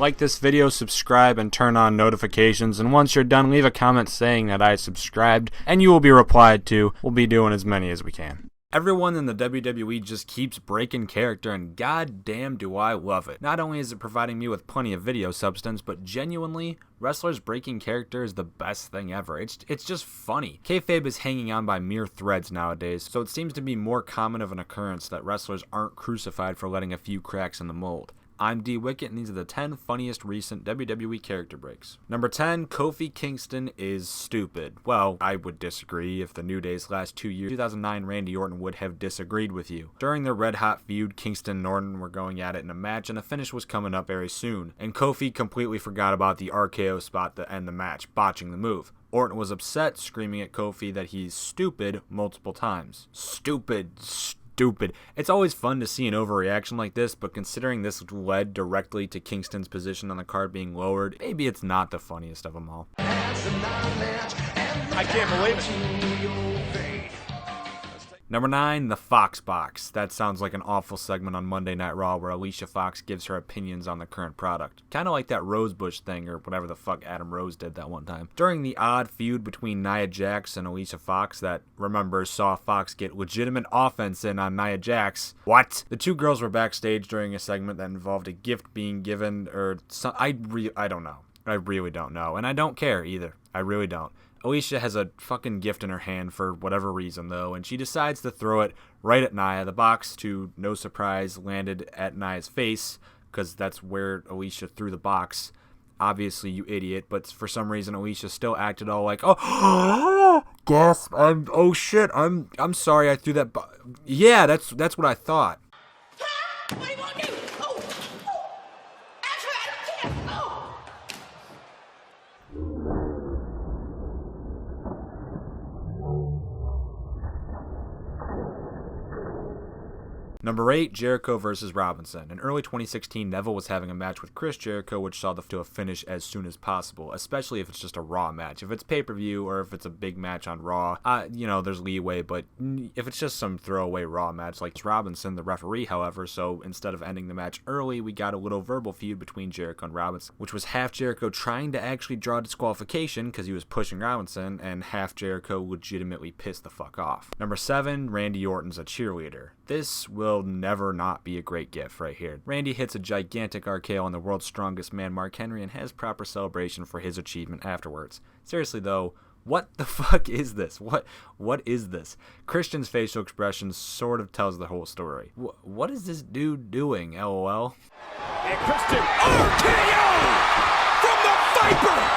Like this video, subscribe, and turn on notifications, and once you're done, leave a comment saying that I subscribed, and you will be replied to. We'll be doing as many as we can. Everyone in the WWE just keeps breaking character, and goddamn do I love it. Not only is it providing me with plenty of video substance, but genuinely, wrestlers breaking character is the best thing ever. It's just funny. Kayfabe is hanging on by mere threads nowadays, so it seems to be more common of an occurrence that wrestlers aren't crucified for letting a few cracks in the mold. I'm D Wicket, and these are the 10 funniest recent WWE character breaks. Number 10, Kofi Kingston is stupid. Well, I would disagree. If the New Day's last 2 years, 2009 Randy Orton would have disagreed with you. During the red hot feud, Kingston and Orton were going at it in a match, and a finish was coming up very soon. And Kofi completely forgot about the RKO spot to end the match, botching the move. Orton was upset, screaming at Kofi that he's stupid multiple times. Stupid. It's always fun to see an overreaction like this, but considering this led directly to Kingston's position on the card being lowered, maybe it's not the funniest of them all. I can't believe it. Number 9, the Fox Box. That sounds like an awful segment on Monday Night Raw where Alicia Fox gives her opinions on the current product. Kind of like that Rosebush thing or whatever the fuck Adam Rose did that one time. During the odd feud between Nia Jax and Alicia Fox that, remember, saw Fox get legitimate offense in on Nia Jax. What? The two girls were backstage during a segment that involved a gift being given or I don't know. I really don't know. And I don't care either. I really don't. Alicia has a fucking gift in her hand for whatever reason, though, and she decides to throw it right at Nia. The box, to no surprise, landed at Nia's face, because that's where Alicia threw the box. Obviously, you idiot, but for some reason, Alicia still acted all like, oh, gasp, oh shit, I'm sorry I threw that yeah, that's what I thought. What do you want to do? Actually, I don't care. Number 8, Jericho versus Robinson. In early 2016, Neville was having a match with Chris Jericho, which saw the to a finish as soon as possible, especially if it's just a Raw match. If it's pay-per-view or if it's a big match on Raw, there's leeway, but if it's just some throwaway Raw match like Robinson, the referee, however, so instead of ending the match early, we got a little verbal feud between Jericho and Robinson, which was half Jericho trying to actually draw disqualification because he was pushing Robinson, and half Jericho legitimately pissed the fuck off. Number 7, Randy Orton's a cheerleader. This will never not be a great gift right here. Randy hits a gigantic RKO on the world's strongest man, Mark Henry, and has proper celebration for his achievement afterwards. Seriously though, what the fuck is this? What is this? Christian's facial expression sort of tells the whole story. What is this dude doing, LOL? And Christian RKO from the Viper!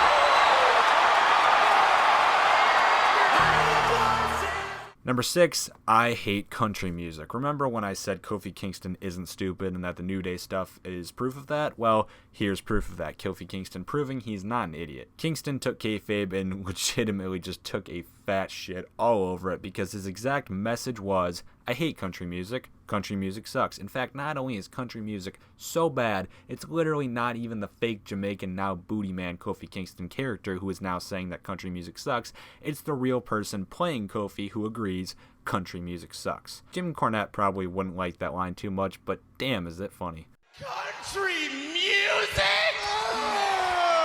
Number 6, I hate country music. Remember when I said Kofi Kingston isn't stupid and that the New Day stuff is proof of that? Well, here's proof of that. Kofi Kingston proving he's not an idiot. Kingston took kayfabe and legitimately just took a fat shit all over it because his exact message was, I hate country music. Country music sucks. In fact, not only is country music so bad, it's literally not even the fake Jamaican now booty man Kofi Kingston character who is now saying that country music sucks. It's the real person playing Kofi who agrees country music sucks. Jim Cornette probably wouldn't like that line too much, but damn is it funny. Country music?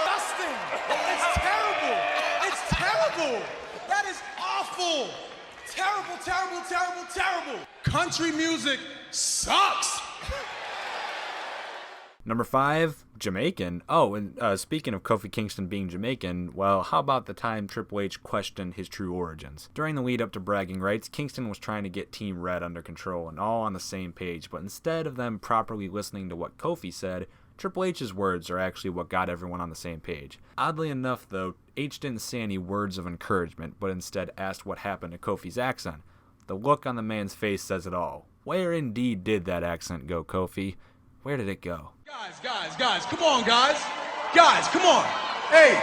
Disgusting! It's terrible! It's terrible! That is awful! Terrible, terrible, terrible, terrible! Country music sucks! Number 5, Jamaican. Oh, and speaking of Kofi Kingston being Jamaican, well, how about the time Triple H questioned his true origins? During the lead up to bragging rights, Kingston was trying to get Team Red under control and all on the same page, but instead of them properly listening to what Kofi said, Triple H's words are actually what got everyone on the same page. Oddly enough, though, H didn't say any words of encouragement, but instead asked what happened to Kofi's accent. The look on the man's face says it all. Where indeed did that accent go, Kofi? Where did it go? Guys, come on, guys. Guys, come on. Hey,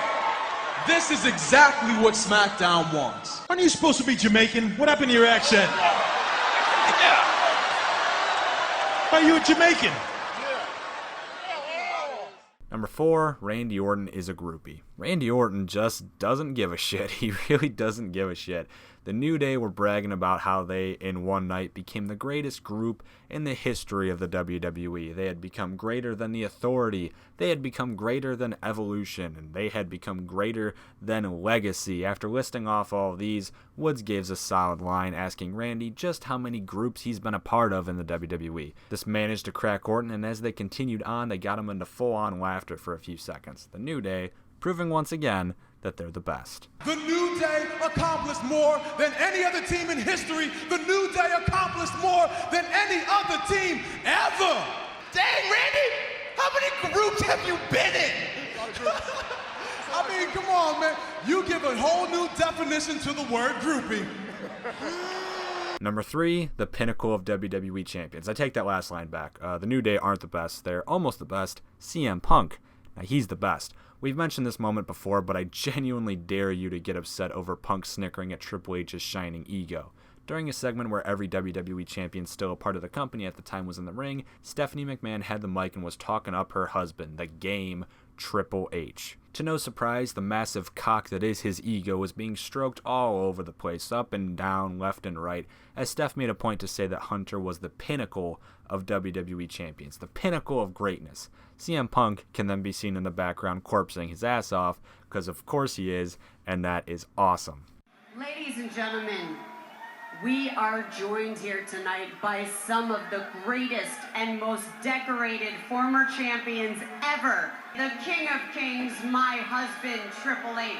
this is exactly what SmackDown wants. Aren't you supposed to be Jamaican? What happened to your accent? Are you a Jamaican? Number 4, Randy Orton is a groupie. Randy Orton just doesn't give a shit. He really doesn't give a shit. The New Day were bragging about how they, in one night, became the greatest group in the history of the WWE. They had become greater than The Authority. They had become greater than Evolution. And they had become greater than Legacy. After listing off all of these, Woods gives a solid line asking Randy just how many groups he's been a part of in the WWE. This managed to crack Orton, and as they continued on, they got him into full-on laughter for a few seconds. The New Day proving once again that they're the best. The New Day accomplished more than any other team in history. The New Day accomplished more than any other team ever. Dang, Randy, how many groups have you been in? I mean, come on, man. You give a whole new definition to the word groupie. Number 3, the pinnacle of WWE champions. I take that last line back. The New Day aren't the best. They're almost the best. CM Punk. Now, he's the best. We've mentioned this moment before, but I genuinely dare you to get upset over Punk snickering at Triple H's shining ego. During a segment where every WWE champion still a part of the company at the time was in the ring, Stephanie McMahon had the mic and was talking up her husband, the Game, Triple H. To no surprise, the massive cock that is his ego was being stroked all over the place, up and down, left and right, as Steph made a point to say that Hunter was the pinnacle of WWE champions, the pinnacle of greatness. CM Punk can then be seen in the background corpsing his ass off, because of course he is, and that is awesome. Ladies and gentlemen, we are joined here tonight by some of the greatest and most decorated former champions ever. The King of Kings, my husband, Triple H.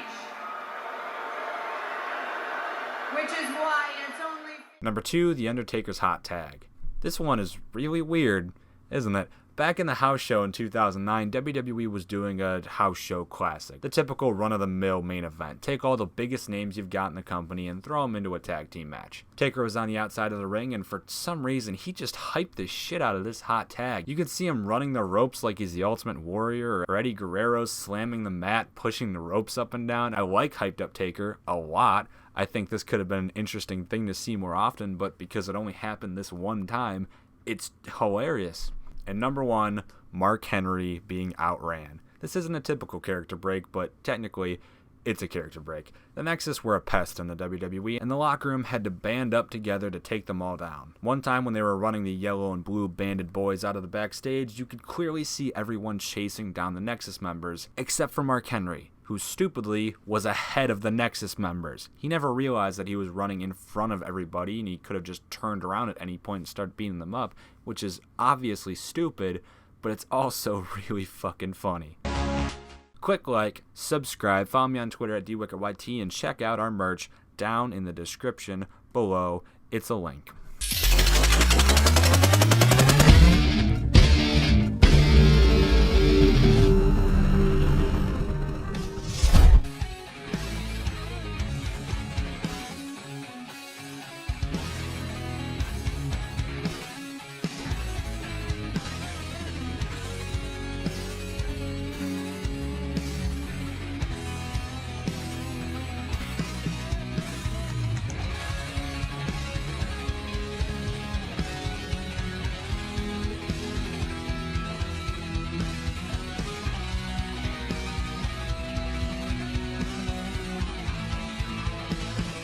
Which is why it's only... Number 2, The Undertaker's hot tag. This one is really weird, isn't it? Back in the house show in 2009, WWE was doing a house show classic, the typical run-of-the-mill main event. Take all the biggest names you've got in the company and throw them into a tag team match. Taker was on the outside of the ring, and for some reason, he just hyped the shit out of this hot tag. You could see him running the ropes like he's the Ultimate Warrior, or Eddie Guerrero slamming the mat, pushing the ropes up and down. I like hyped up Taker a lot. I think this could have been an interesting thing to see more often, but because it only happened this one time, it's hilarious. And number 1, Mark Henry being outran. This isn't a typical character break, but technically, it's a character break. The Nexus were a pest in the WWE, and the locker room had to band up together to take them all down. One time when they were running the yellow and blue banded boys out of the backstage, you could clearly see everyone chasing down the Nexus members, except for Mark Henry, who stupidly was ahead of the Nexus members. He never realized that he was running in front of everybody, and he could have just turned around at any point and started beating them up, which is obviously stupid, but it's also really fucking funny. Quick like, subscribe, follow me on Twitter at DWickerYT, and check out our merch down in the description below. It's a link.